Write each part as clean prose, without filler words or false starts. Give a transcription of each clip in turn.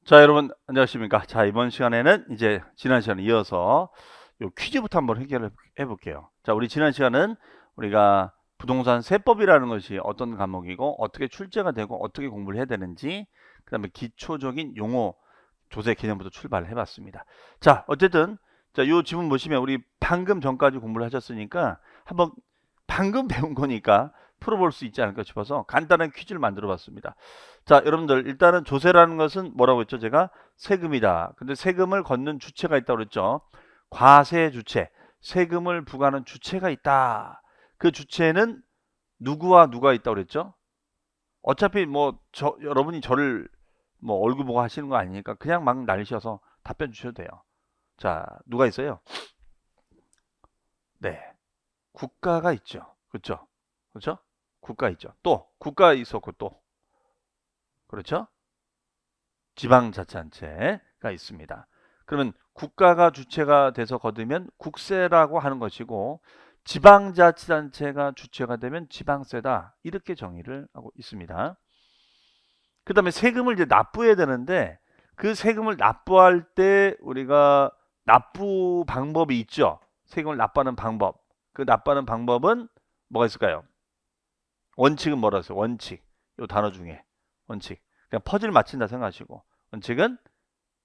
자, 여러분 안녕하십니까? 자, 이번 시간에는 이제 지난 시간에 이어서 요 퀴즈부터 한번 해결해 볼게요. 자, 우리 지난 시간은 우리가 부동산 세법이라는 것이 어떤 과목이고 어떻게 출제가 되고 어떻게 공부를 해야 되는지, 그다음에 기초적인 용어 조세 개념부터 출발을 해 봤습니다. 자, 어쨌든 자, 요 지문 보시면 우리 방금 전까지 공부를 하셨으니까 한번 방금 배운 거니까 풀어볼 수 있지 않을까 싶어서 간단한 퀴즈를 만들어 봤습니다. 자, 여러분들 일단은 조세라는 것은 뭐라고 했죠? 제가 세금이다. 근데 세금을 걷는 주체가 있다고 그랬죠. 과세 주체, 세금을 부과하는 주체가 있다. 그 주체는 누구와 누가 있다고 그랬죠? 어차피 뭐 여러분이 저를 뭐 얼굴 보고 하시는 거 아니니까 그냥 막 날리셔서 답변 주셔도 돼요. 자, 누가 있어요? 네, 국가가 있죠. 그렇죠? 그렇죠? 국가 있죠. 또 국가 있었고 또 그렇죠? 지방자치단체가 있습니다. 그러면 국가가 주체가 돼서 거두면 국세라고 하는 것이고, 지방자치단체가 주체가 되면 지방세다, 이렇게 정의를 하고 있습니다. 그 다음에 세금을 이제 납부해야 되는데, 그 세금을 납부할 때 우리가 납부 방법이 있죠. 세금을 납부하는 방법. 그 납부하는 방법은 뭐가 있을까요? 원칙은 뭐라 했어요? 원칙. 이 단어 중에 원칙. 그냥 퍼즐 맞춘다 생각하시고, 원칙은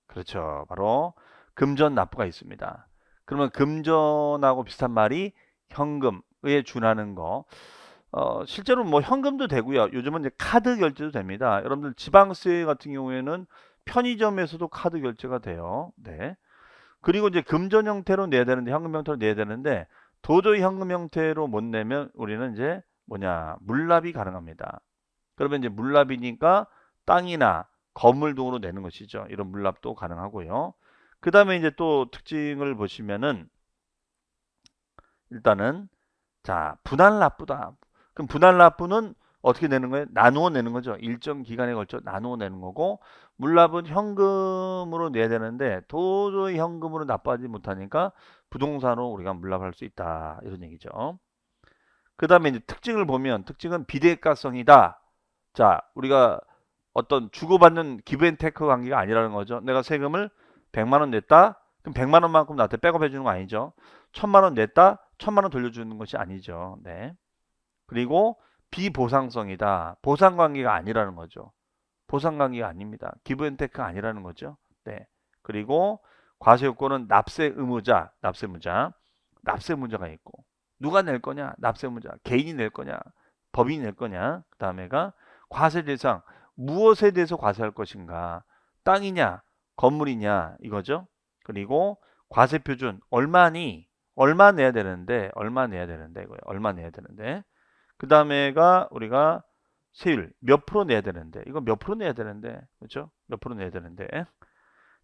그렇죠. 바로 금전 납부가 있습니다. 그러면 금전하고 비슷한 말이 현금에 준하는 거. 실제로 뭐 현금도 되고요. 요즘은 이제 카드 결제도 됩니다. 여러분들 지방세 같은 경우에는 편의점에서도 카드 결제가 돼요. 네. 그리고 이제 금전 형태로 내야 되는데, 현금 형태로 내야 되는데, 도저히 현금 형태로 못 내면 우리는 이제 뭐냐, 물납이 가능합니다. 그러면 이제 물납이니까 땅이나 건물 등으로 내는 것이죠. 이런 물납도 가능하고요. 그 다음에 이제 또 특징을 보시면은, 일단은 자, 분할 납부다. 그럼 분할 납부는 어떻게 내는 거예요? 나누어 내는 거죠. 일정 기간에 걸쳐 나누어 내는 거고, 물납은 현금으로 내야 되는데 도저히 현금으로 납부하지 못하니까 부동산으로 우리가 물납할 수 있다, 이런 얘기죠. 그 다음에 이제 특징을 보면, 특징은 비대가성이다. 자, 우리가 어떤 주고받는 기브앤테크 관계가 아니라는 거죠. 내가 세금을 100만 원 냈다. 그럼 100만 원만큼 나한테 백업해 주는 거 아니죠. 1000만 원 냈다. 1000만 원 돌려주는 것이 아니죠. 네. 그리고 비보상성이다. 보상 관계가 아니라는 거죠. 보상 관계가 아닙니다. 기브앤테크가 아니라는 거죠. 네. 그리고 과세 요건은 납세 의무자, 납세무자가 있고, 누가 낼 거냐? 납세무자. 개인이 낼 거냐? 법인이 낼 거냐? 그 다음에가 과세 대상, 무엇에 대해서 과세할 것인가? 땅이냐? 건물이냐? 이거죠. 그리고 과세 표준, 얼마니? 얼마 내야 되는데, 이거예요. 얼마 내야 되는데. 그 다음에가 우리가 세율 몇 프로 내야 되는데, 이거 몇 프로 내야 되는데, 그렇죠? 몇 프로 내야 되는데.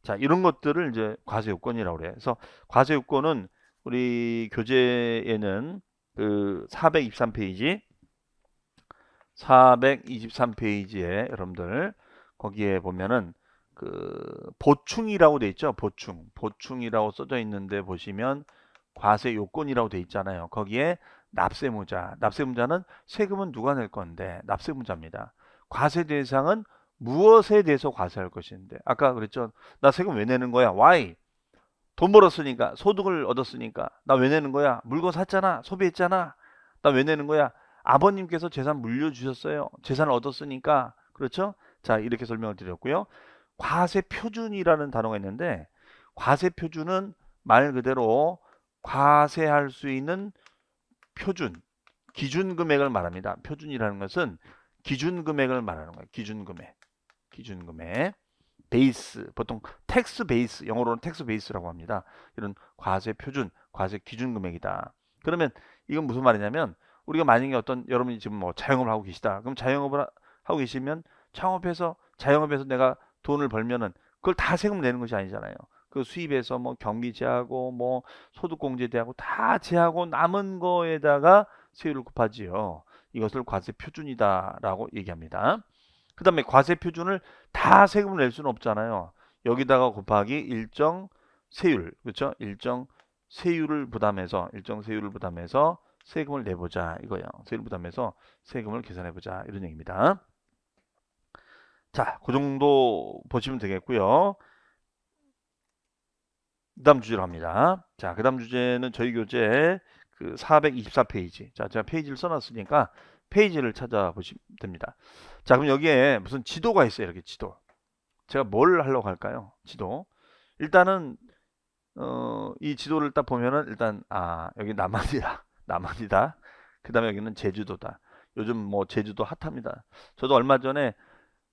자, 이런 것들을 이제 과세 요건이라고 그래요. 그래서 과세 요건은 우리 교재에는 그 423페이지에 여러분들 거기에 보면은 그 보충이라고 돼 있죠. 보충이라고 써져 있는데 보시면 과세 요건이라고 돼 있잖아요. 거기에 납세무자는 세금은 누가 낼 건데 납세무자입니다. 과세 대상은 무엇에 대해서 과세할 것인데, 아까 그랬죠. 나 세금 왜 내는 거야? Why? 돈 벌었으니까, 소득을 얻었으니까. 나 왜 내는 거야? 물건 샀잖아, 소비했잖아. 나 왜 내는 거야? 아버님께서 재산 물려주셨어요. 재산을 얻었으니까. 그렇죠? 자, 이렇게 설명을 드렸고요. 과세 표준이라는 단어가 있는데, 과세 표준은 말 그대로 과세할 수 있는 표준, 기준 금액을 말합니다. 표준이라는 것은 기준 금액을 말하는 거예요. 기준 금액. 베이스, 보통 텍스 베이스, 영어로는 텍스 베이스라고 합니다. 이런 과세 표준, 과세 기준 금액이다. 그러면 이건 무슨 말이냐면, 우리가 만약에 어떤, 여러분이 지금 뭐 자영업을 하고 계시다. 그럼 자영업을 하고 계시면 자영업에서 내가 돈을 벌면은 그걸 다 세금 내는 것이 아니잖아요. 그 수입에서 뭐 경비 제하고 뭐 소득공제 대하고 다 제하고 남은 거에다가 세율을 곱하지요. 이것을 과세 표준이다라고 얘기합니다. 그 다음에 과세 표준을 다 세금을 낼 수는 없잖아요. 여기다가 곱하기 일정 세율, 그렇죠? 일정 세율을 부담해서 세금을 내보자, 이거예요. 세율 부담해서 세금을 계산해보자, 이런 얘기입니다. 자, 그 정도 보시면 되겠고요. 그 다음 주제로 갑니다. 자, 그 다음 주제는 저희 교재 그 424페이지. 자, 제가 페이지를 써놨으니까 페이지를 찾아보시면 됩니다. 자, 그럼 여기에 무슨 지도가 있어요. 이렇게 지도. 제가 뭘 하려고 할까요? 지도. 일단은 이 지도를 딱 보면은 일단 여기 남한이다. 남한이다. 그 다음에 여기는 제주도다. 요즘 뭐 제주도 핫합니다. 저도 얼마 전에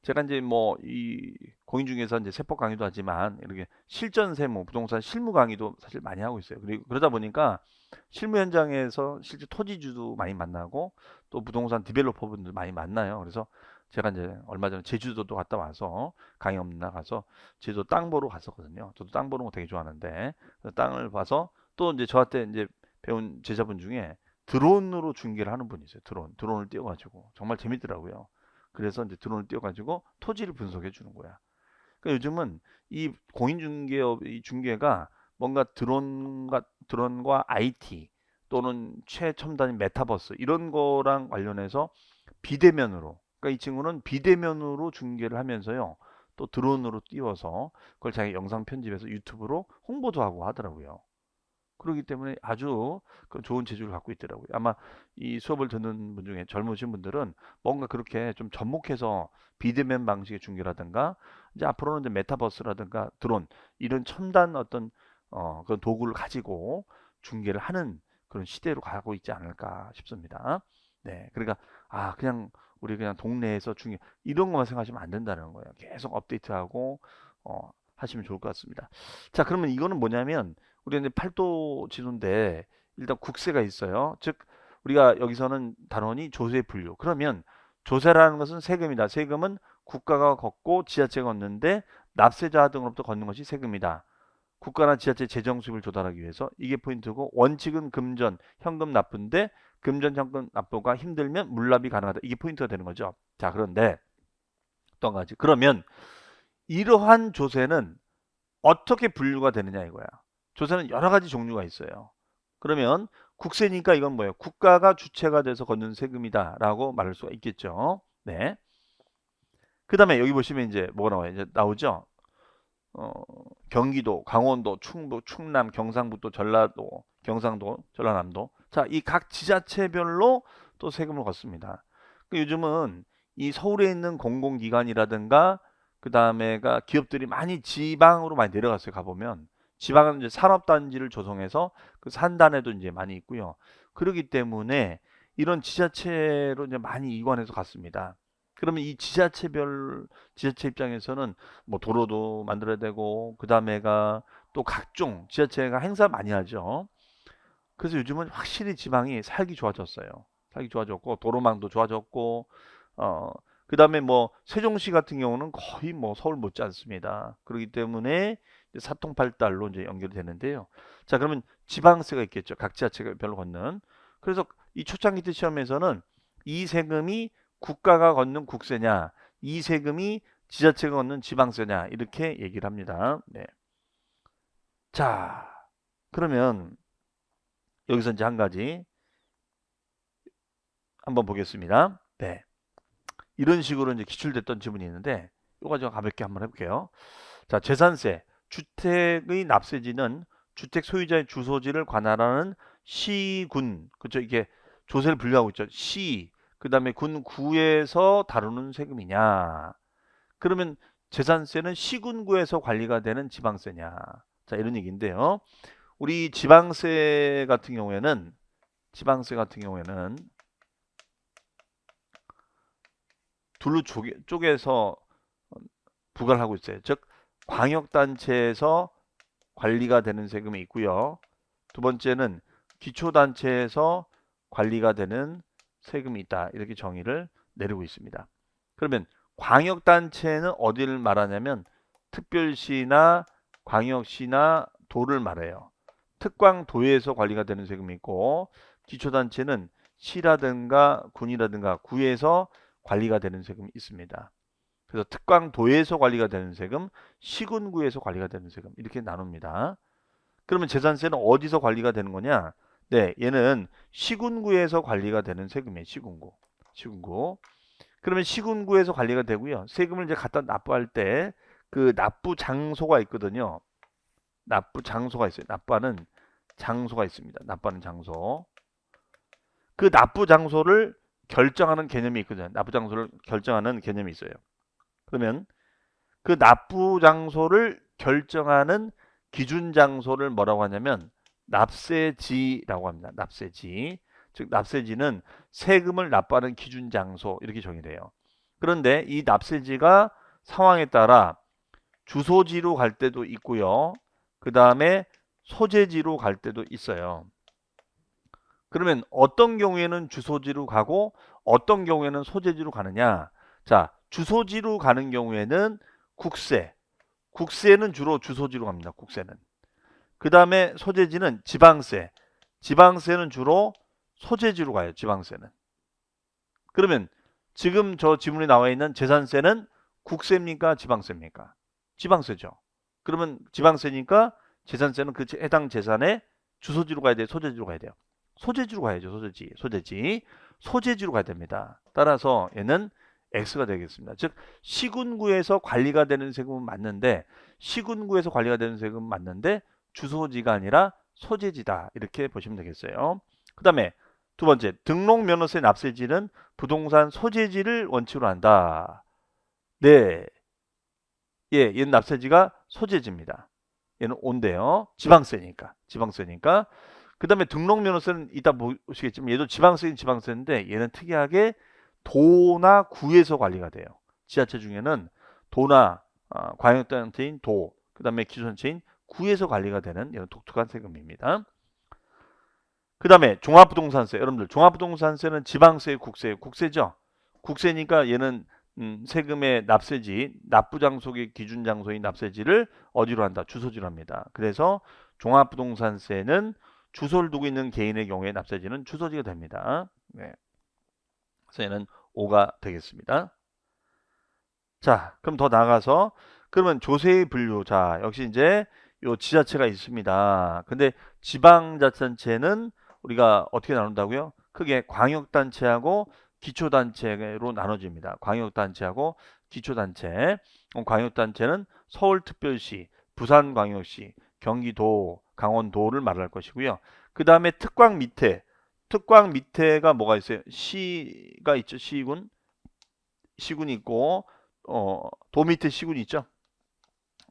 제가 이제 뭐 이 공인중개사 이제 세법 강의도 하지만 이렇게 실전 세무, 부동산 실무 강의도 사실 많이 하고 있어요. 그리고 그러다 보니까 실무 현장에서 실제 토지주도 많이 만나고 또 부동산 디벨로퍼 분들 많이 만나요. 그래서 제가 이제 얼마 전에 제주도도 갔다 와서 강의 없는 날 가서 제주도 땅 보러 갔었거든요. 저도 땅 보는 거 되게 좋아하는데 그 땅을 봐서 또 이제 저한테 이제 배운 제자분 중에 드론으로 중계를 하는 분이 있어요. 드론을 띄워가지고 정말 재밌더라고요. 그래서 이제 드론을 띄워가지고 토지를 분석해 주는 거야. 그러니까 요즘은 이 공인중개업 이 중개가 뭔가 드론과 IT 또는 최첨단인 메타버스 이런 거랑 관련해서 비대면으로, 그러니까 이 친구는 비대면으로 중계를 하면서요. 또 드론으로 띄워서 그걸 자기 영상 편집해서 유튜브로 홍보도 하고 하더라고요. 그렇기 때문에 아주 그 좋은 재주를 갖고 있더라고요. 아마 이 수업을 듣는 분 중에 젊으신 분들은 뭔가 그렇게 좀 접목해서 비대면 방식의 중계라든가 이제 앞으로는 이제 메타버스라든가 드론 이런 첨단 어떤 그런 도구를 가지고 중계를 하는 그런 시대로 가고 있지 않을까 싶습니다. 네, 그러니까 그냥 우리 그냥 동네에서 중계 이런 것만 생각하시면 안 된다는 거예요. 계속 업데이트하고 하시면 좋을 것 같습니다. 자, 그러면 이거는 뭐냐면 우리는 이제 팔도 지도인데 일단 국세가 있어요. 즉 우리가 여기서는 단원이 조세 분류. 그러면 조세라는 것은 세금이다. 세금은 국가가 걷고 지자체가 걷는데 납세자 등으로부터 걷는 것이 세금이다. 국가나 지자체 재정 수입을 조달하기 위해서 이게 포인트고 원칙은 금전, 현금 납부인데 금전, 현금 납부가 힘들면 물납이 가능하다. 이게 포인트가 되는 거죠. 자, 그런데 또 한 가지. 그러면 이러한 조세는 어떻게 분류가 되느냐 이거야. 조세는 여러 가지 종류가 있어요. 그러면 국세니까 이건 뭐예요? 국가가 주체가 돼서 걷는 세금이다라고 말할 수가 있겠죠. 네. 그 다음에 여기 보시면 이제 뭐가 나와요? 이제 나오죠. 어, 경기도, 강원도, 충북, 충남, 경상북도, 전라도, 경상도, 전라남도. 자, 이 각 지자체별로 또 세금을 걷습니다. 요즘은 이 서울에 있는 공공기관이라든가 그 다음에가 기업들이 많이 지방으로 많이 내려갔어요. 가보면 지방은 이제 산업단지를 조성해서 그 산단에도 이제 많이 있고요. 그렇기 때문에 이런 지자체로 이제 많이 이관해서 갔습니다. 그러면 이 지자체 입장에서는 뭐 도로도 만들어야 되고 그 다음에가 또 각종 지자체가 행사 많이 하죠. 그래서 요즘은 확실히 지방이 살기 좋아졌어요. 살기 좋아졌고 도로망도 좋아졌고 어 그다음에 뭐 세종시 같은 경우는 거의 뭐 서울 못지 않습니다. 그렇기 때문에 이제 사통팔달로 이제 연결이 되는데요. 자, 그러면 지방세가 있겠죠. 각 지자체가 별로 걷는. 그래서 이 초창기 때 시험에서는 이 세금이 국가가 걷는 국세냐, 이 세금이 지자체가 걷는 지방세냐 이렇게 얘기를 합니다. 네. 자, 그러면 여기서 이제 한 가지 한번 보겠습니다. 네. 이런 식으로 이제 기출됐던 지문이 있는데 이거 가지고 가볍게 한번 해볼게요. 자, 재산세. 주택의 납세지는 주택 소유자의 주소지를 관할하는 시군, 그렇죠? 이게 조세를 분류하고 있죠. 시, 그 다음에 군, 구에서 다루는 세금이냐? 그러면 재산세는 시군구에서 관리가 되는 지방세냐? 자, 이런 얘기인데요. 우리 지방세 같은 경우에는 둘로 쪼개서 부과를 하고 있어요. 즉 광역단체에서 관리가 되는 세금이 있고요. 두 번째는 기초단체에서 관리가 되는 세금이 있다. 이렇게 정의를 내리고 있습니다. 그러면 광역단체는 어디를 말하냐면 특별시나 광역시나 도를 말해요. 특광도에서 관리가 되는 세금이 있고 기초단체는 시라든가 군이라든가 구에서 관리가 되는 세금이 있습니다. 그래서 특광도에서 관리가 되는 세금, 시군구에서 관리가 되는 세금 이렇게 나눕니다. 그러면 재산세는 어디서 관리가 되는 거냐? 네, 얘는 시군구에서 관리가 되는 세금이에요. 시군구. 그러면 시군구에서 관리가 되고요. 세금을 이제 갖다 납부할 때 그 납부 장소가 있거든요. 납부 장소가 있어요. 납부하는 장소가 있습니다. 납부하는 장소. 그 납부 장소를 결정하는 개념이 있거든요. 납부 장소를 결정하는 개념이 있어요. 그러면 그 납부 장소를 결정하는 기준 장소를 뭐라고 하냐면 납세지라고 합니다. 납세지. 즉 납세지는 세금을 납부하는 기준 장소 이렇게 정의돼요. 그런데 이 납세지가 상황에 따라 주소지로 갈 때도 있고요. 그 다음에 소재지로 갈 때도 있어요. 그러면 어떤 경우에는 주소지로 가고 어떤 경우에는 소재지로 가느냐? 자, 주소지로 가는 경우에는 국세. 국세는 주로 주소지로 갑니다. 국세는. 그 다음에 소재지는 지방세. 지방세는 주로 소재지로 가요. 지방세는. 그러면 지금 저 지문에 나와 있는 재산세는 국세입니까? 지방세입니까? 지방세죠. 그러면 지방세니까 재산세는 그 해당 재산의 주소지로 가야 돼요? 소재지로 가야 돼요? 소재지로 가야죠. 소재지로 가야 됩니다. 따라서 얘는 X가 되겠습니다. 즉 시군구에서 관리가 되는 세금은 맞는데 주소지가 아니라 소재지다. 이렇게 보시면 되겠어요. 그 다음에 두 번째, 등록면허세 납세지는 부동산 소재지를 원칙으로 한다. 네. 예, 얘는 납세지가 소재지입니다. 얘는 온대요. 지방세니까. 그 다음에 등록면허세는 이따 보시겠지만 얘도 지방세인데 얘는 특이하게 도나 구에서 관리가 돼요. 지자체 중에는 도나 광역단체인 도, 그 다음에 기초단체인 구에서 관리가 되는 이런 독특한 세금입니다. 그 다음에 종합부동산세. 여러분들 종합부동산세는 지방세, 국세죠. 국세니까 얘는 세금의 납세지, 납부장소의 기준장소인 납세지를 어디로 한다? 주소지로 합니다. 그래서 종합부동산세는 주소를 두고 있는 개인의 경우에 납세지는 주소지가 됩니다. 네. 그래서 얘는 5가 되겠습니다. 자, 그럼 더 나아가서 그러면 조세의 분류. 자, 역시 이제 요 지자체가 있습니다. 근데 지방자치단체는 우리가 어떻게 나눈다고요? 크게 광역단체하고 기초단체로 나눠집니다. 광역단체하고 기초단체. 광역단체는 서울특별시, 부산광역시, 경기도, 강원도를 말할 것이고요. 그 다음에 특광 밑에가 뭐가 있어요? 시가 있죠. 시군이 있고 도 밑에 시군이 있죠.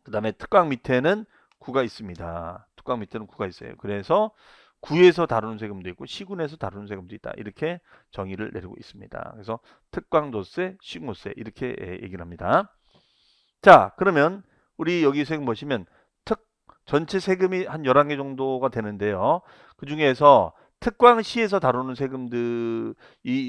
그 다음에 특광 밑에는 구가 있습니다. 특광 밑에는 구가 있어요. 그래서 구에서 다루는 세금도 있고 시군에서 다루는 세금도 있다. 이렇게 정의를 내리고 있습니다. 그래서 특광도세, 시군세 이렇게 얘기를 합니다. 자, 그러면 우리 여기 세금 보시면 전체 세금이 한 11개 정도가 되는데요. 그 중에서 특광시에서 다루는 세금들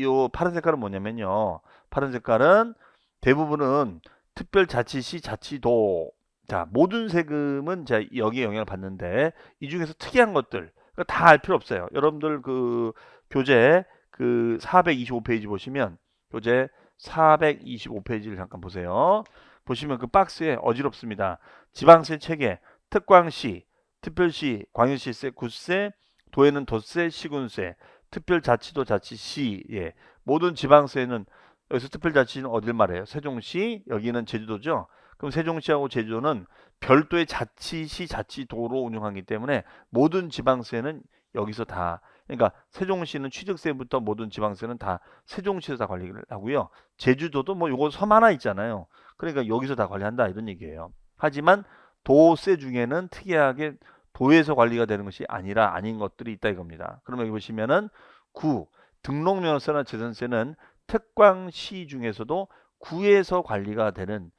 요 파란 색깔은 뭐냐면요. 파란 색깔은 대부분은 특별자치시, 자치도. 자, 모든 세금은 자 여기에 영향을 받는데 이 중에서 특이한 것들 다 알 필요 없어요. 여러분들 그 교재 그 425페이지 보시면 교재 425페이지를 잠깐 보세요. 보시면 그 박스에 어지럽습니다. 지방세 체계, 특광시, 특별시, 광역시세, 구세, 도에는 도세, 시군세, 특별자치도, 자치시. 예. 모든 지방세는 여기서 특별자치는 어딜 말해요? 세종시, 여기는 제주도죠. 그럼 세종시하고 제주도는 별도의 자치시, 자치도로 운영하기 때문에 모든 지방세는 여기서 다, 그러니까 세종시는 취득세부터 모든 지방세는 다 세종시에서 다 관리를 하고요. 제주도도 뭐 요거 섬 하나 있잖아요. 그러니까 여기서 다 관리한다 이런 얘기예요. 하지만 도세 중에는 특이하게 도에서 관리가 되는 것이 아니라 아닌 것들이 있다 이겁니다. 그러면 여기 보시면은 구, 등록면허세나 재산세는 특광시 중에서도 구에서 관리가 되는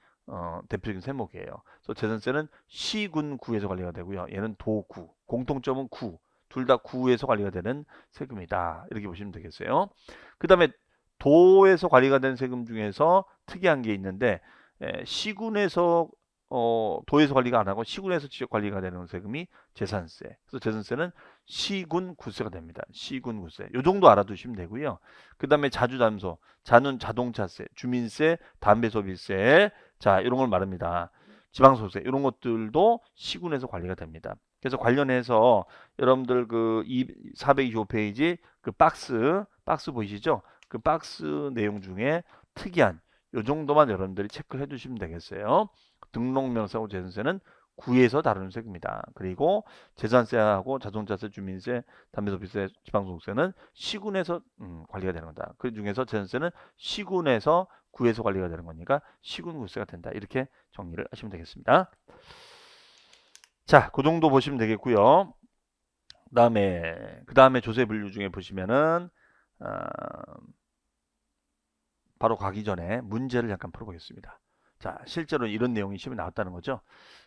대표적인 세목이에요. 그래서 재산세는 시군 구에서 관리가 되고요. 얘는 도구, 공통점은 구, 둘 다 구에서 관리가 되는 세금이다. 이렇게 보시면 되겠어요. 그 다음에 도에서 관리가 되는 세금 중에서 특이한 게 있는데 시군에서 도에서 관리가 안 하고 시군에서 직접 관리가 되는 세금이 재산세. 그래서 재산세는 시군 구세가 됩니다. 시군 구세. 요 정도 알아두시면 되고요. 그 다음에 자주담소, 자는 자동차세, 주민세, 담배소비세. 자, 이런 걸 말합니다. 지방소득세 이런 것들도 시군에서 관리가 됩니다. 그래서 관련해서 여러분들 그 425페이지 그 박스 보이시죠? 그 박스 내용 중에 특이한 요 정도만 여러분들이 체크해 두시면 되겠어요. 등록명세하고 재산세는 구에서 다루는 세금이다. 그리고 재산세하고 자동차세, 주민세, 담배소비세, 지방소득세는 시군에서 관리가 되는 거다. 그 중에서 재산세는 시군에서 구에서 관리가 되는 거니까 시군 구세가 된다. 이렇게 정리를 하시면 되겠습니다. 자, 그 정도 보시면 되겠고요. 그 다음에 조세 분류 중에 보시면은 바로 가기 전에 문제를 잠깐 풀어보겠습니다. 자, 실제로 이런 내용이 시험에 나왔다는 거죠.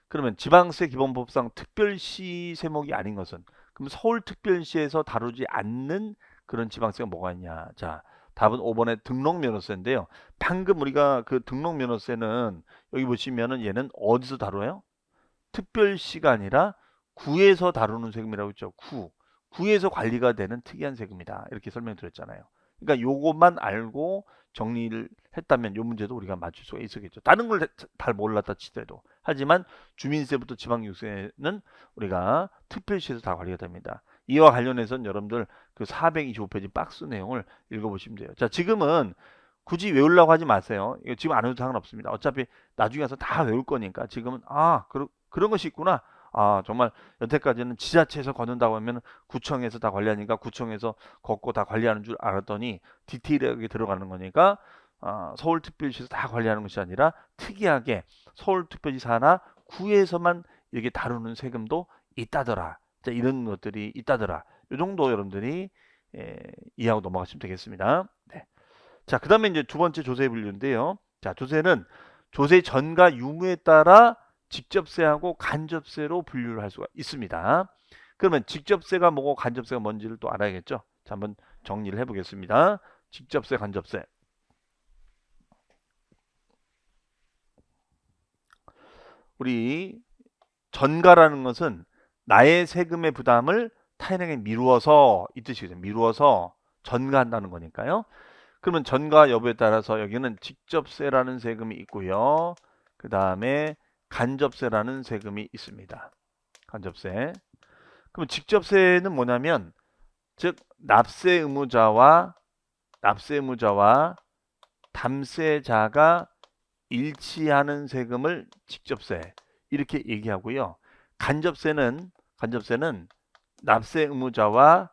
그러면 지방세 기본법상 특별시 세목이 아닌 것은, 그럼 서울특별시에서 다루지 않는 그런 지방세가 뭐가 있냐. 자, 답은 5번의 등록면허세인데요. 방금 우리가 그 등록면허세는 여기 보시면은 얘는 어디서 다뤄요? 특별시가 아니라 구에서 다루는 세금이라고 했죠. 구에서 관리가 되는 특이한 세금이다. 이렇게 설명드렸잖아요. 그러니까 요것만 알고 정리를 했다면 요 문제도 우리가 맞출 수가 있었겠죠. 다른 걸 잘 몰랐다 치더라도. 하지만 주민세부터 지방유세는 우리가 특별시에서 다 관리가 됩니다. 이와 관련해서는 여러분들 그 425페이지 박스 내용을 읽어보시면 돼요. 자, 지금은 굳이 외우려고 하지 마세요. 이거 지금 안 해도 상관없습니다. 어차피 나중에 가서 다 외울 거니까 지금은 그런 것이 있구나. 정말 여태까지는 지자체에서 걷는다고 하면 구청에서 다 관리하니까 구청에서 걷고 다 관리하는 줄 알았더니 디테일하게 들어가는 거니까 서울특별시에서 다 관리하는 것이 아니라 특이하게 서울특별시 산하 구에서만 이렇게 다루는 세금도 있다더라. 자, 이런 것들이 있다더라. 이 정도 여러분들이 이해하고 넘어가시면 되겠습니다. 네. 자, 그 다음에 이제 두 번째 조세 분류인데요. 자, 조세는 조세 전과 유무에 따라 직접세하고 간접세로 분류를 할 수가 있습니다. 그러면 직접세가 뭐고 간접세가 뭔지를 또 알아야겠죠. 자, 한번 정리를 해보겠습니다. 직접세, 간접세. 우리 전가라는 것은 나의 세금의 부담을 타인에게 미루어서, 이 뜻이죠. 미루어서 전가한다는 거니까요. 그러면 전가 여부에 따라서 여기는 직접세라는 세금이 있고요. 그 다음에 간접세라는 세금이 있습니다. 간접세. 그럼 직접세는 뭐냐면, 즉 납세 의무자와 담세자가 일치하는 세금을 직접세 이렇게 얘기하고요. 간접세는 납세 의무자와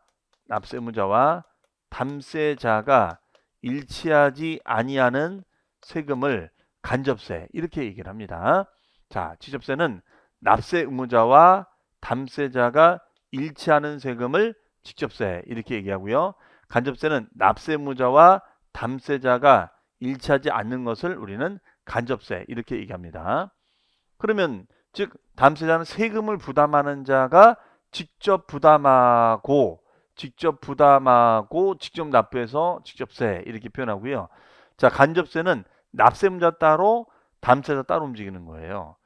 담세자가 일치하지 아니하는 세금을 간접세 이렇게 얘기를 합니다. 자, 직접세는 납세 의무자와 담세자가 일치하는 세금을 직접세 이렇게 얘기하고요. 간접세는 납세 의무자와 담세자가 일치하지 않는 것을 우리는 간접세 이렇게 얘기합니다. 그러면 즉 담세자는 세금을 부담하는 자가 직접 부담하고 직접 납부해서 직접세 이렇게 표현하고요. 자, 간접세는 납세의무자 따로 담세자 따로 움직이는 거예요.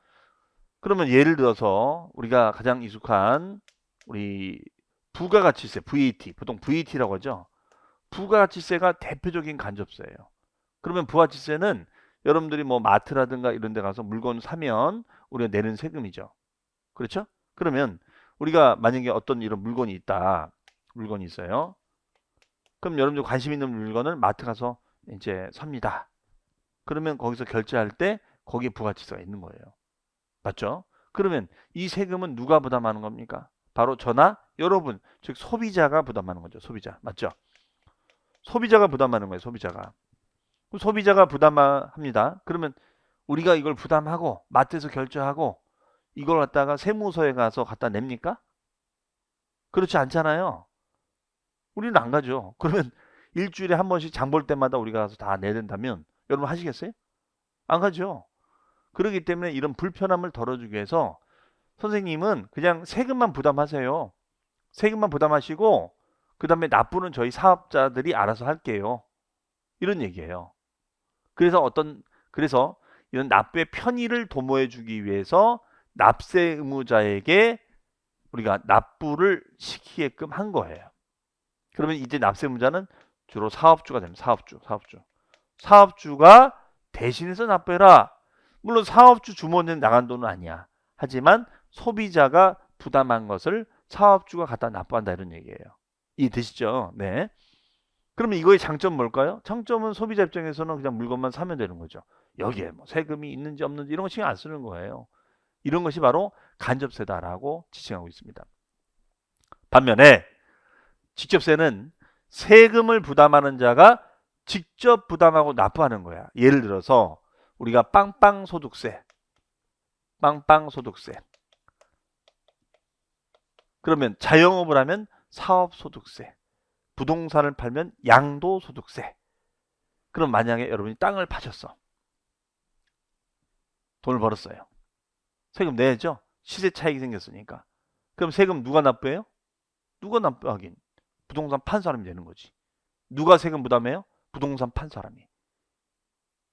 그러면 예를 들어서 우리가 가장 익숙한 우리 부가가치세 VAT, 보통 VAT라고 하죠. 부가가치세가 대표적인 간접세예요. 그러면 부가가치세는 여러분들이 뭐 마트라든가 이런 데 가서 물건 사면 우리가 내는 세금이죠. 그렇죠? 그러면 우리가 만약에 어떤 이런 물건이 있어요. 그럼 여러분들 관심 있는 물건을 마트 가서 이제 삽니다. 그러면 거기서 결제할 때 거기에 부가가치세가 있는 거예요. 맞죠? 그러면 이 세금은 누가 부담하는 겁니까? 바로 저나 여러분, 즉 소비자가 부담하는 거죠. 소비자. 맞죠? 소비자가 부담하는 거예요. 소비자가 부담합니다. 그러면 우리가 이걸 부담하고 마트에서 결제하고 이걸 갖다가 세무서에 가서 갖다 냅니까? 그렇지 않잖아요. 우리는 안 가죠. 그러면 일주일에 한 번씩 장 볼 때마다 우리가 가서 다 내야 된다면 여러분 하시겠어요? 안 가죠. 그렇기 때문에 이런 불편함을 덜어주기 위해서 선생님은 그냥 세금만 부담하세요. 세금만 부담하시고 그 다음에 납부는 저희 사업자들이 알아서 할게요. 이런 얘기예요. 그래서 이런 납부의 편의를 도모해 주기 위해서 납세 의무자에게 우리가 납부를 시키게끔 한 거예요. 그러면 이제 납세 의무자는 주로 사업주가 됩니다. 사업주가 대신해서 납부해라. 물론 사업주 주머니에 나간 돈은 아니야. 하지만 소비자가 부담한 것을 사업주가 갖다 납부한다 이런 얘기예요. 이해되시죠? 네. 그러면 이거의 장점 뭘까요? 장점은 소비자 입장에서는 그냥 물건만 사면 되는 거죠. 여기에 뭐 세금이 있는지 없는지 이런 거 신경 안 쓰는 거예요. 이런 것이 바로 간접세다라고 지칭하고 있습니다. 반면에 직접세는 세금을 부담하는 자가 직접 부담하고 납부하는 거야. 예를 들어서 우리가 빵빵소득세, 빵빵소득세. 그러면 자영업을 하면 사업소득세, 부동산을 팔면 양도소득세. 그럼 만약에 여러분이 땅을 파셨어. 돈을 벌었어요. 세금 내야죠. 시세 차익이 생겼으니까. 그럼 세금 누가 납부해요? 누가 납부하긴? 부동산 판 사람이 되는 거지. 누가 세금 부담해요? 부동산 판 사람이.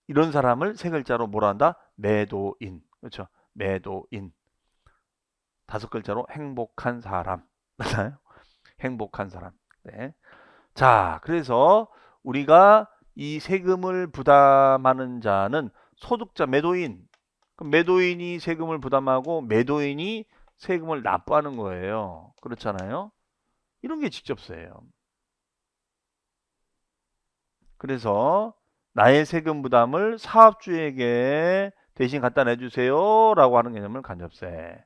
이런 사람을 세 글자로 뭐라 한다? 매도인. 그렇죠? 매도인. 다섯 글자로 행복한 사람. 맞아요? 행복한 사람. 네. 자, 그래서 우리가 이 세금을 부담하는 자는 소득자, 매도인. 그럼 매도인이 세금을 부담하고 매도인이 세금을 납부하는 거예요. 그렇잖아요? 이런 게 직접세예요. 그래서 나의 세금 부담을 사업주에게 대신 갖다 내주세요 라고 하는 개념을 간접세.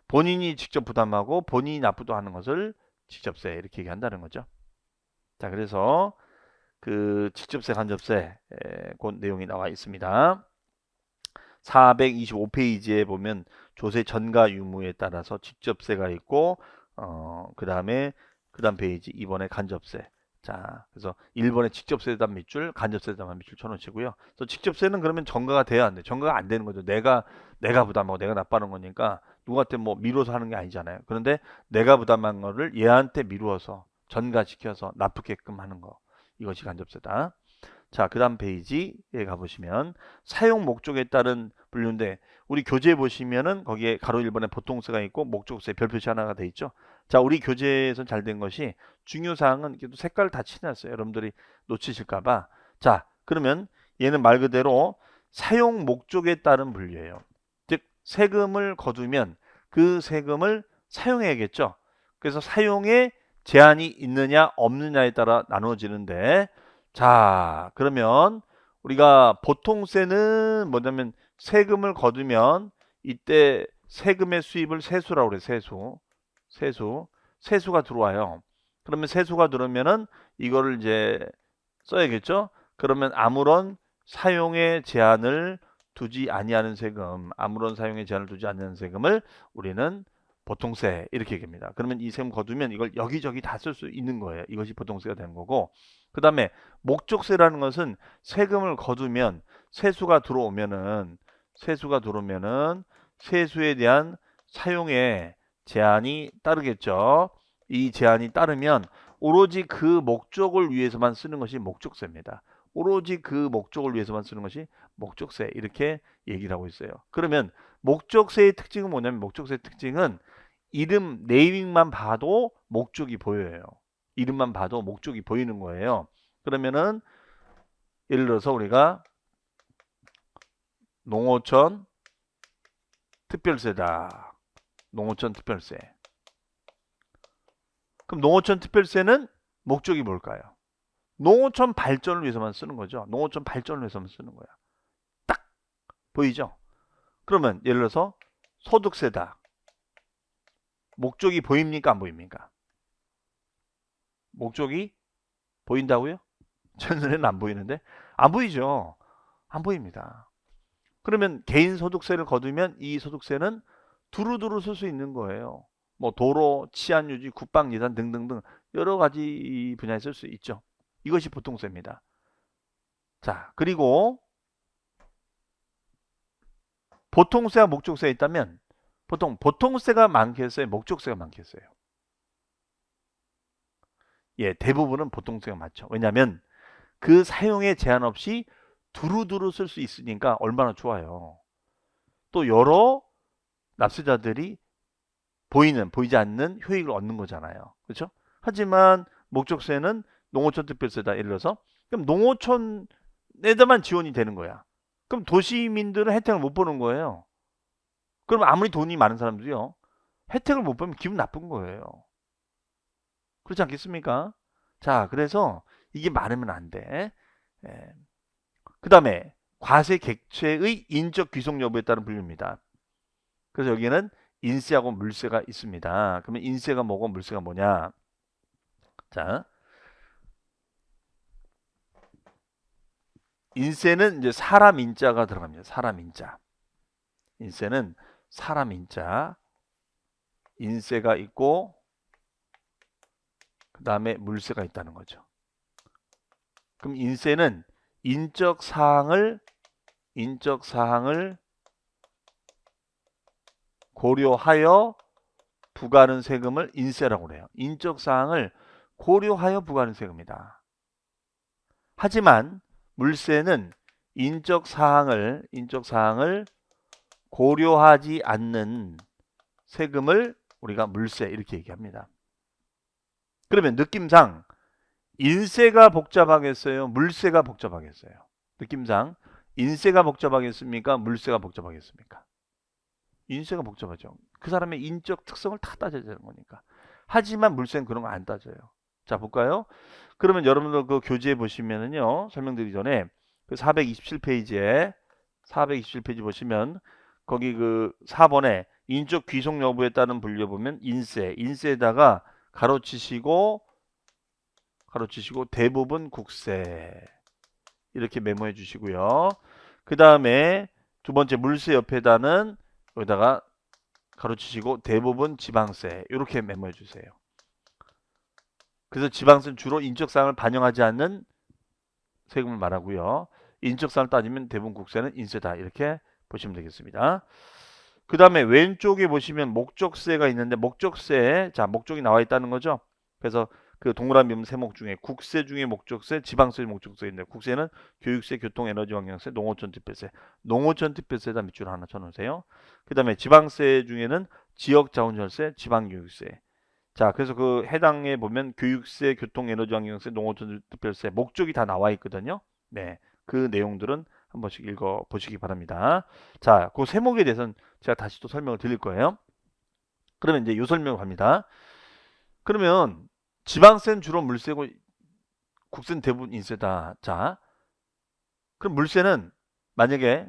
본인이 직접 부담하고 본인이 납부도 하는 것을 직접세 이렇게 얘기한다는 거죠. 자, 그래서 그 직접세 간접세 그 내용이 나와 있습니다. 425페이지에 보면 조세 전가 유무에 따라서 직접세가 있고 그다음 페이지 2번에 간접세. 자, 그래서 1번에 직접세 대담 밑줄, 간접세 대담 밑줄 쳐놓으시고요. 그래서 직접세는 그러면 전가가 돼야 안 돼. 전가가 안 되는 거죠. 내가 부담하고 내가 납부하는 거니까 누구한테 뭐 미뤄서 하는 게 아니잖아요. 그런데 내가 부담한 거를 얘한테 미루어서 전가시켜서 납부게끔 하는 거. 이것이 간접세다. 자, 그 다음 페이지에 가보시면 사용 목적에 따른 분류인데 우리 교재 보시면은 거기에 가로 1번에 보통세가 있고 목적세 별표시 하나가 돼 있죠. 자, 우리 교재에서 잘 된 것이 중요사항은 이렇게 색깔을 다 칠해놨어요. 여러분들이 놓치실까봐. 자, 그러면 얘는 말 그대로 사용 목적에 따른 분류예요. 즉 세금을 거두면 그 세금을 사용해야겠죠. 그래서 사용에 제한이 있느냐 없느냐에 따라 나눠지는데 자, 그러면 우리가 보통세는 뭐냐면 세금을 거두면 이때 세금의 수입을 세수라고 그래. 세수가 들어와요. 그러면 세수가 들어오면은 이거를 이제 써야겠죠. 그러면 아무런 사용의 제한을 두지 아니하는 세금, 아무런 사용의 제한을 두지 않는 세금을 우리는 보통세 이렇게 얘기합니다. 그러면 이 세금 거두면 이걸 여기저기 다 쓸 수 있는 거예요. 이것이 보통세가 되는 거고 그 다음에 목적세라는 것은 세금을 거두면 세수가 들어오면은 세수에 대한 사용의 제한이 따르겠죠. 이 제한이 따르면 오로지 그 목적을 위해서만 쓰는 것이 목적세입니다. 오로지 그 목적을 위해서만 쓰는 것이 목적세 이렇게 얘기를 하고 있어요. 그러면 목적세의 특징은 뭐냐면 목적세의 특징은 이름 네이밍만 봐도 목적이 보여요. 이름만 봐도 목적이 보이는 거예요. 그러면은 예를 들어서 우리가 농어촌 특별세다. 농어촌 특별세. 그럼 농어촌 특별세는 목적이 뭘까요? 농어촌 발전을 위해서만 쓰는 거죠. 농어촌 발전을 위해서만 쓰는 거야. 딱 보이죠? 그러면 예를 들어서 소득세다. 목적이 보입니까? 안 보입니까? 목적이 보인다고요? 제 눈에는 안 보이는데? 안 보이죠? 안 보입니다. 그러면 개인 소득세를 거두면 이 소득세는 두루두루 쓸 수 있는 거예요. 뭐 도로, 치안 유지, 국방 예산 등등등 여러 가지 분야에 쓸 수 있죠. 이것이 보통세입니다. 자, 그리고 보통세와 목적세가 있다면 보통세가 많겠어요? 목적세가 많겠어요? 예, 대부분은 보통세가 많죠. 왜냐하면 그 사용에 제한 없이 두루두루 쓸 수 있으니까 얼마나 좋아요. 또 여러 납세자들이 보이지 않는 효익을 얻는 거잖아요. 그렇죠? 하지만 목적세는 농어촌 특별세다. 예를 들어서 그럼 농어촌에다만 지원이 되는 거야. 그럼 도시민들은 혜택을 못 보는 거예요. 그럼 아무리 돈이 많은 사람들이요. 혜택을 못 보면 기분 나쁜 거예요. 그렇지 않겠습니까? 자, 그래서 이게 많으면 안 돼. 예. 그 다음에 과세 객체의 인적 귀속 여부에 따른 분류입니다. 그래서 여기는 인세하고 물세가 있습니다. 그러면 인세가 뭐고 물세가 뭐냐? 자, 인세는 이제 사람 인자가 들어갑니다. 사람 인자. 인세는 사람 인자. 인세가 있고 그 다음에 물세가 있다는 거죠. 그럼 인세는 인적 사항을 고려하여 부과하는 세금을 인세라고 그래요. 인적 사항을 고려하여 부과하는 세금이다. 하지만 물세는 인적 사항을 고려하지 않는 세금을 우리가 물세 이렇게 얘기합니다. 그러면 느낌상 인세가 복잡하겠어요? 물세가 복잡하겠어요? 느낌상 인세가 복잡하겠습니까? 물세가 복잡하겠습니까? 인세가 복잡하죠. 그 사람의 인적 특성을 다 따져야 되는 거니까. 하지만 물세는 그런 거 안 따져요. 자, 볼까요? 그러면 여러분들 그 교재에 보시면은요, 설명드리기 전에 그 427페이지에 427페이지 보시면 거기 그 4번에 인적 귀속 여부에 따른 분류 보면 인세에다가 가로치시고 대부분 국세 이렇게 메모해 주시고요. 그 다음에 두 번째 물세 옆에다는 여기다가 가로치시고 대부분 지방세 이렇게 메모해 주세요. 그래서 지방세는 주로 인적사항을 반영하지 않는 세금을 말하고요. 인적사항을 따지면 대부분 국세는 인세다 이렇게 보시면 되겠습니다. 그 다음에 왼쪽에 보시면 목적세가 있는데 목적세, 자 목적이 나와 있다는 거죠. 그래서 그 동그라미 보면 세목 중에 국세 중에 목적세, 지방세 목적세인데 국세는 교육세, 교통, 에너지, 환경세, 농어촌 특별세. 농어촌 특별세에다 밑줄 하나 쳐놓으세요. 그 다음에 지방세 중에는 지역자원절세, 지방교육세. 자, 그래서 그 해당에 보면 교육세, 교통, 에너지, 환경세, 농어촌 특별세 목적이 다 나와 있거든요. 네, 그 내용들은 한 번씩 읽어 보시기 바랍니다. 자, 그 세목에 대해서는 제가 다시 또 설명을 드릴 거예요. 그러면 이제 요 설명을 합니다. 그러면 지방세는 주로 물세고 국세는 대부분 인세다. 자, 그럼 물세는 만약에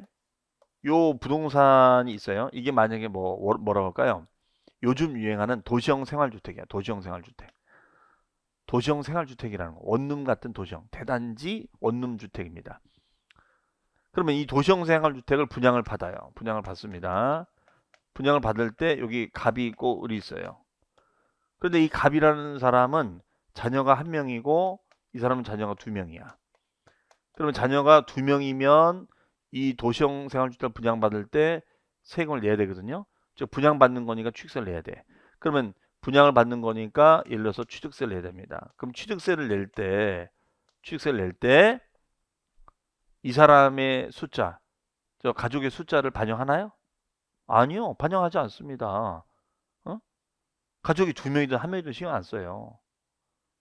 요 부동산이 있어요. 이게 만약에 뭐라고 할까요? 요즘 유행하는 도시형 생활주택이야. 도시형 생활주택. 도시형 생활주택이라는 거. 원룸 같은 도시형. 대단지 원룸 주택입니다. 그러면 이 도시형 생활주택을 분양을 받아요. 분양을 받습니다. 분양을 받을 때 여기 갑이 있고 을이 있어요. 그런데 이 갑이라는 사람은 자녀가 한 명이고 이 사람은 자녀가 두 명이야. 그러면 자녀가 두 명이면 이 도시형 생활주택을 분양받을 때 세금을 내야 되거든요. 즉 분양받는 거니까 취득세를 내야 돼. 그러면 분양을 받는 거니까 예를 들어서 취득세를 내야 됩니다. 그럼 취득세를 낼 때 이 사람의 숫자, 저 가족의 숫자를 반영하나요? 아니요. 반영하지 않습니다. 어? 가족이 두 명이든 한 명이든 신경 안 써요.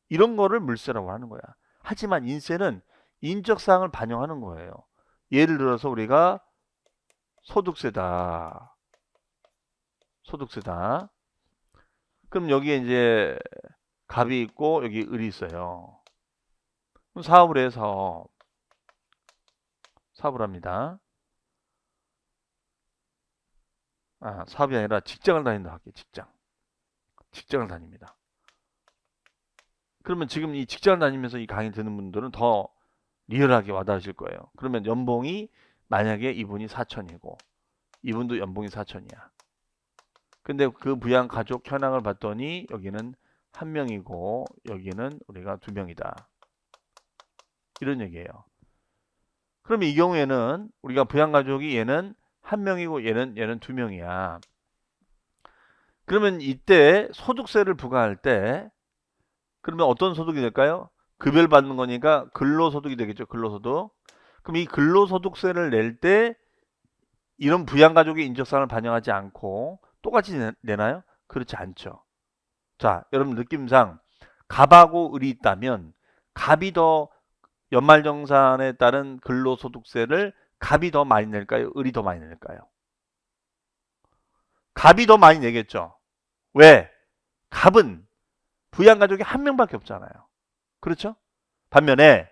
이런 거를 물세라고 하는 거야. 하지만 인세는 인적사항을 반영하는 거예요. 예를 들어서 우리가 소득세다. 그럼 여기에 이제 갑이 있고 여기 을이 있어요. 그럼 사업을 합니다. 사업이 아니라 직장을 다닌다 할게요. 직장을 다닙니다. 그러면 지금 이 직장을 다니면서 이 강의 듣는 분들은 더 리얼하게 와닿으실 거예요. 그러면 연봉이 만약에 이분이 4천이고 이분도 연봉이 4천이야. 근데 그 부양 가족 현황을 봤더니 여기는 한 명이고 여기는 우리가 두 명이다. 이런 얘기예요. 그럼 이 경우에는 우리가 부양 가족이 얘는 한 명이고 얘는 두 명이야. 그러면 이때 소득세를 부과할 때 그러면 어떤 소득이 될까요? 급여를 받는 거니까 근로소득이 되겠죠. 근로소득. 그럼 이 근로소득세를 낼 때 이런 부양가족의 인적사항을 반영하지 않고 똑같이 내나요? 그렇지 않죠. 자, 여러분 느낌상 갑하고 을이 있다면 갑이 더 연말정산에 따른 근로소득세를 갑이 더 많이 낼까요? 을이 더 많이 낼까요? 갑이 더 많이 내겠죠. 왜? 갑은 부양가족이 한 명밖에 없잖아요. 그렇죠? 반면에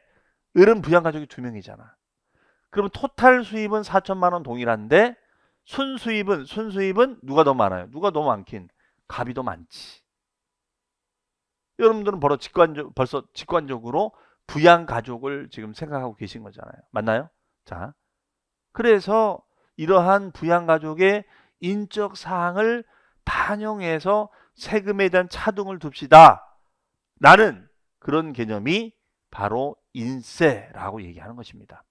을은 부양가족이 2명이잖아. 그러면 토탈 수입은 4천만 원 동일한데 순수입은 누가 더 많아요? 누가 더 많긴? 갑이 더 많지. 여러분들은 벌써 직관적으로 부양가족을 지금 생각하고 계신 거잖아요. 맞나요? 자, 그래서 이러한 부양가족의 인적 사항을 반영해서 세금에 대한 차등을 둡시다. 라는 그런 개념이 바로 인세라고 얘기하는 것입니다.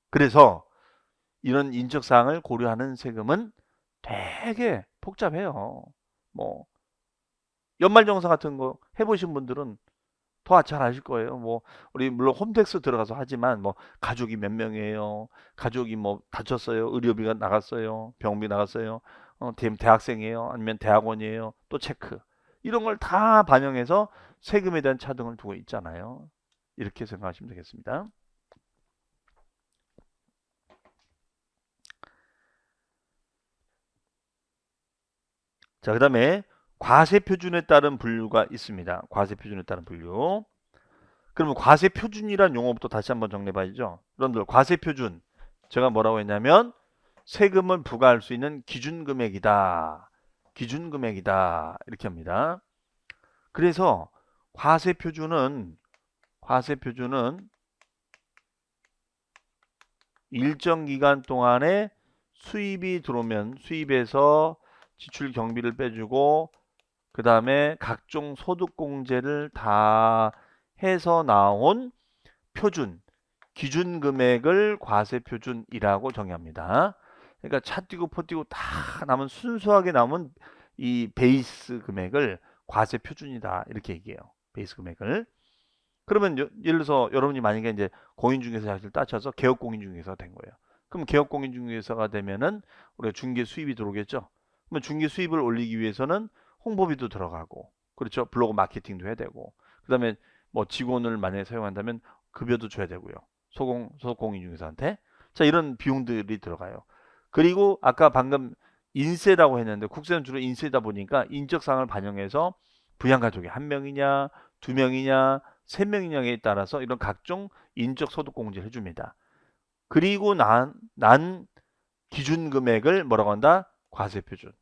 그래서 이런 인적 사항을 고려하는 세금은 되게 복잡해요. 뭐 연말정산 같은 거 해보신 분들은 더 잘 아실 거예요. 뭐 우리 물론 홈택스 들어가서 하지만 뭐 가족이 몇 명이에요. 가족이 뭐 다쳤어요. 의료비가 나갔어요. 병비 나갔어요. 대학생이에요. 아니면 대학원이에요. 또 체크. 이런 걸 다 반영해서 세금에 대한 차등을 두고 있잖아요. 이렇게 생각하시면 되겠습니다. 자, 그다음에 과세 표준에 따른 분류가 있습니다. 과세 표준에 따른 분류. 그러면 과세 표준이란 용어부터 다시 한번 정리해 봐야죠. 여러분들 과세 표준 제가 뭐라고 했냐면 세금을 부과할 수 있는 기준 금액이다. 기준 금액이다. 이렇게 합니다. 그래서 과세 표준은 일정 기간 동안에 수입이 들어오면 수입에서 지출 경비를 빼주고 그 다음에 각종 소득공제를 다 해서 나온 표준, 기준 금액을 과세 표준이라고 정의합니다. 그러니까 차 띄고 포 띄고 다 남은 순수하게 남은 이 베이스 금액을 과세 표준이다 이렇게 얘기해요. 베이스 금액을. 그러면 예를 들어서 여러분이 만약에 이제 공인중개사를 따셔서 개업 공인중개사가 된 거예요. 그럼 개업 공인중개사가 되면은 우리가 중개 수입이 들어오겠죠. 그러면 중개 수입을 올리기 위해서는 홍보비도 들어가고, 그렇죠. 블로그 마케팅도 해야 되고, 그다음에 뭐 직원을 만약에 사용한다면 급여도 줘야 되고요. 소속 공인중개사한테. 자, 이런 비용들이 들어가요. 그리고 아까 방금 인세라고 했는데 국세는 주로 인세다 보니까 인적사항을 반영해서 부양가족이 한 명이냐, 두 명이냐, 세 명이냐에 따라서 이런 각종 인적 소득 공제를 해줍니다. 그리고 난 기준 금액을 뭐라고 한다? 과세 표준.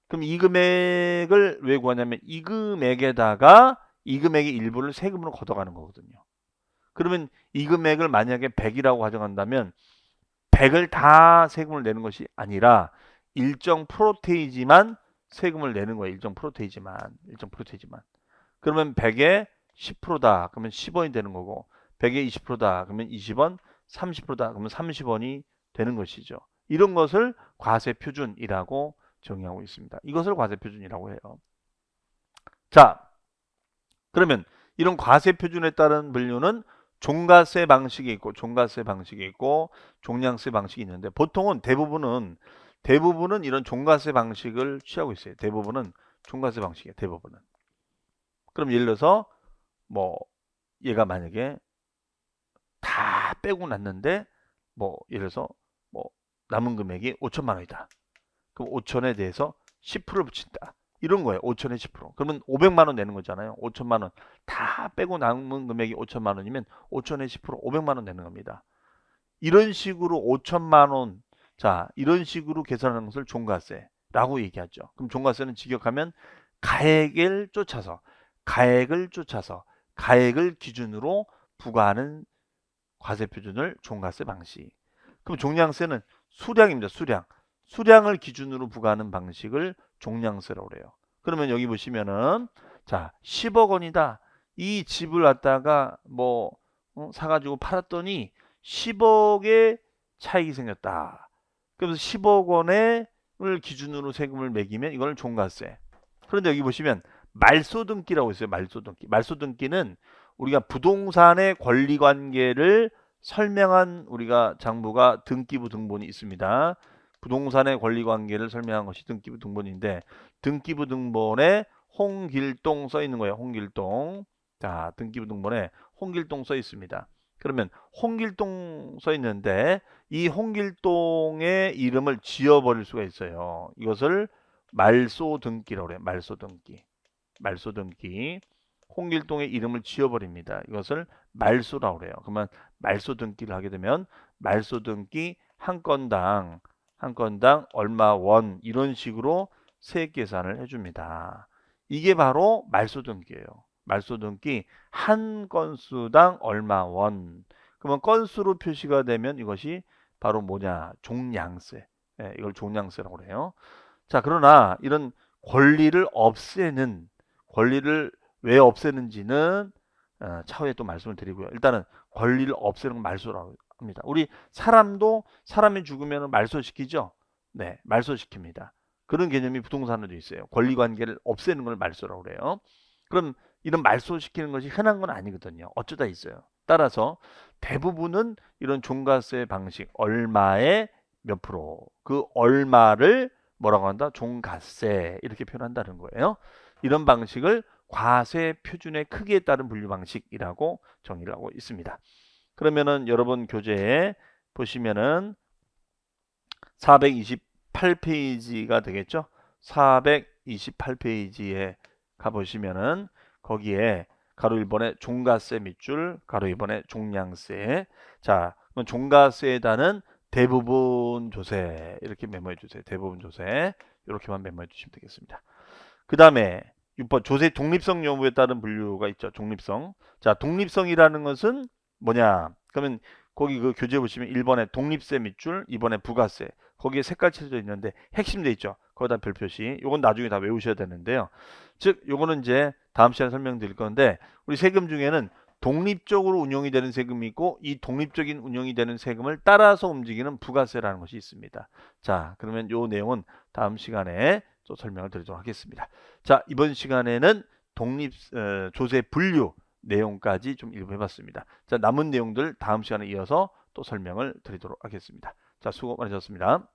그럼 이 금액을 왜 구하냐면 이 금액에다가 이 금액의 일부를 세금으로 걷어가는 거거든요. 그러면 이 금액을 만약에 100이라고 가정한다면 100을 다 세금을 내는 것이 아니라 일정 프로테이지만 세금을 내는 거예요. 일정 프로테이지만. 그러면 100에 10%다. 그러면 10원이 되는 거고 100에 20%다. 그러면 20원, 30%다. 그러면 30원이 되는 것이죠. 이런 것을 과세 표준이라고 정의하고 있습니다. 이것을 과세 표준이라고 해요. 자, 그러면 이런 과세 표준에 따른 분류는 종가세 방식이 있고 종량세 방식이 있는데 보통은 대부분은 이런 종가세 방식을 취하고 있어요. 대부분은 종가세 방식이에요. 대부분은. 그럼 예를 들어서 뭐 얘가 만약에 다 빼고 났는데 뭐 예를 들어서 뭐 남은 금액이 5천만 원이다. 그럼 5천에 대해서 10%를 붙인다. 이런 거예요. 5천에 10%. 그러면 500만 원 내는 거잖아요. 5천만 원. 다 빼고 남은 금액이 5천만 원이면 5천에 10% 500만 원 내는 겁니다. 이런 식으로 5천만 원. 자, 이런 식으로 계산하는 것을 종가세라고 얘기하죠. 그럼 종가세는 직역하면 가액을 쫓아서 가액을 기준으로 부과하는 과세 표준을 종가세 방식. 그럼 종량세는 수량입니다. 수량을 기준으로 부과하는 방식을 종량세라고 그래요. 그러면 여기 보시면은 자 10억 원이다. 이 집을 갖다가 뭐 사가지고 팔았더니 10억의 차익이 생겼다. 그래서 10억 원을 기준으로 세금을 매기면 이걸 종가세. 그런데 여기 보시면 말소등기라고 있어요. 말소등기는 우리가 부동산의 권리관계를 설명한 우리가 장부가 등기부 등본이 있습니다. 부동산의 권리관계를 설명한 것이 등기부 등본인데 등기부 등본에 홍길동 써 있는 거예요. 홍길동. 자, 등기부 등본에 홍길동 써 있습니다. 그러면 홍길동 써 있는데 이 홍길동의 이름을 지워버릴 수가 있어요. 이것을 말소등기라고 그래요. 말소등기. 홍길동의 이름을 지어버립니다. 이것을 말소라고 그래요. 그러면 말소 등기를 하게 되면 말소 등기 한 건당 얼마 원 이런 식으로 세액 계산을 해줍니다. 이게 바로 말소 등기예요. 말소 등기 한 건수당 얼마 원. 그러면 건수로 표시가 되면 이것이 바로 뭐냐? 종량세. 예, 이걸 종량세라고 그래요. 자, 그러나 이런 권리를 왜 없애는지는 차후에 또 말씀을 드리고요. 일단은 권리를 없애는 건 말소라고 합니다. 우리 사람이 죽으면 말소시키죠? 네, 말소시킵니다. 그런 개념이 부동산에도 있어요. 권리 관계를 없애는 걸 말소라고 그래요. 그럼 이런 말소시키는 것이 흔한 건 아니거든요. 어쩌다 있어요. 따라서 대부분은 이런 종가세 방식 얼마에 몇 프로 그 얼마를 뭐라고 한다? 종가세 이렇게 표현한다는 거예요. 이런 방식을 과세 표준의 크기에 따른 분류 방식이라고 정의를 하고 있습니다. 그러면은 여러분 교재에 보시면은 428페이지가 되겠죠? 428페이지에 가보시면은 거기에 가로 1번에 종가세 밑줄, 가로 2번에 종량세. 자, 그럼 종가세에다는 대부분 조세 이렇게 메모해 주세요. 대부분 조세 이렇게만 메모해 주시면 되겠습니다. 그 다음에 6번 조세 독립성 여부에 따른 분류가 있죠. 독립성. 자, 독립성이라는 것은 뭐냐? 그러면 거기 그 교재 보시면 1번에 독립세 밑줄, 2번에 부가세. 거기에 색깔 칠해져 있는데 핵심 돼 있죠. 거기다 별 표시. 요건 나중에 다 외우셔야 되는데요. 즉, 요거는 이제 다음 시간에 설명드릴 건데 우리 세금 중에는 독립적으로 운용이 되는 세금이 있고 이 독립적인 운용이 되는 세금을 따라서 움직이는 부가세라는 것이 있습니다. 자, 그러면 요 내용은 다음 시간에 또 설명을 드리도록 하겠습니다. 자, 이번 시간에는 조세 분류 내용까지 좀 일부 해봤습니다. 자, 남은 내용들 다음 시간에 이어서 또 설명을 드리도록 하겠습니다. 자, 수고 많으셨습니다.